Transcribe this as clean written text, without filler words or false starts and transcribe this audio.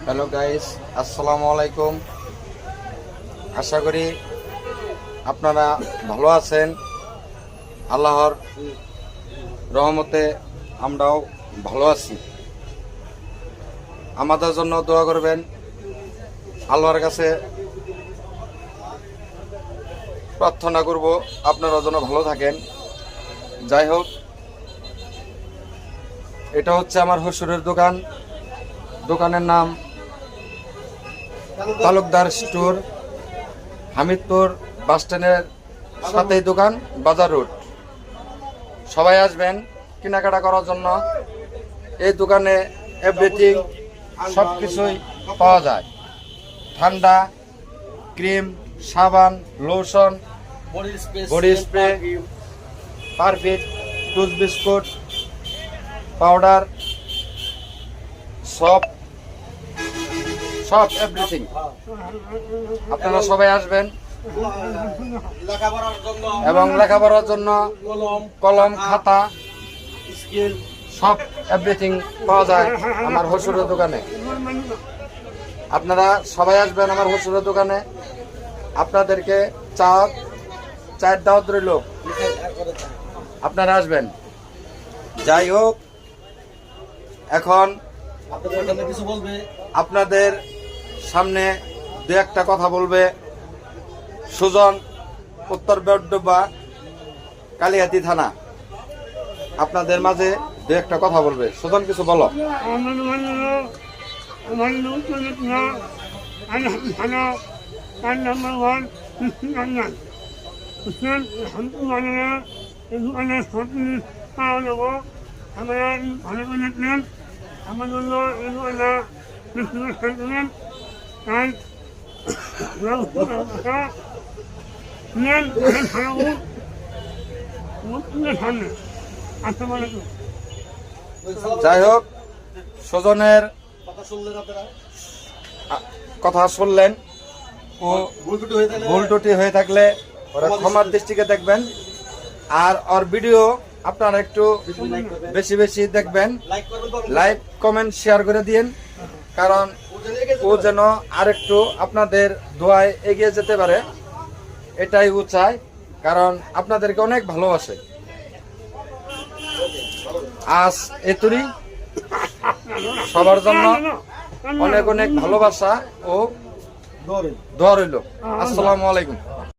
Hello guys, আসসালামু আলাইকুম। আশা করি আপনারা ভালো আছেন। আল্লাহর রহমতে আমরাও ভালো আছি। আমাদের জন্য দোয়া করবেন, আল্লাহর কাছে প্রার্থনা করব আপনারা যেন ভালো থাকেন। যাই হোক, এটা হচ্ছে আমার শ্বশুরের দোকান। দোকানের নাম তালুকদার স্টোর, হামিদপুর বাস স্ট্যান্ডের সাথেই দোকান, বাজার রোড। সবাই আসবেন কেনাকাটা করার জন্য। এই দোকানে এভরিথিং সব কিছুই পাওয়া যায়। ঠান্ডা, ক্রিম, সাবান, lotion, body spray, perfume, tooth biscuit, powder, সব এভরিথিং। আপনারা সবাই আসবেন এবং লেখাপড়ার জন্য কলম, খাতা, সব এভরিথিং পাওয়া যায় আমার শ্বশুরের দোকানে। আপনারা সবাই আসবেন আমার শ্বশুরের দোকানে। আপনাদেরকে চায়ের দাওয়াত রইল, আপনারা আসবেন। যাই হোক, এখন আপনাদের সামনে দু একটা কথা বলবে সুজন, উত্তর বেড়ডুবা, কালিহাতি থানা। আপনাদের মাঝে দু একটা কথা বলবে। সুজন, কিছু বলো। যাই হোক, সুজনের কথা শুনলেন। ও ভুল ত্রুটি হয়ে থাকলে ওরা ক্ষমার দৃষ্টিকে দেখবেন। আর ওর ভিডিও আপনারা একটু বেশি বেশি দেখবেন, লাইক, কমেন্ট, শেয়ার করে দিন। কারণ ও যেন আরেকটু আপনাদের দোয়ায় এগিয়ে যেতে পারে, এটাই ও চায়। কারণ আপনাদেরকে অনেক ভালোবাসে। আজ এতুরি সবার জন্য অনেক অনেক ভালোবাসা ও দোয়া রইল। আসসালামু আলাইকুম।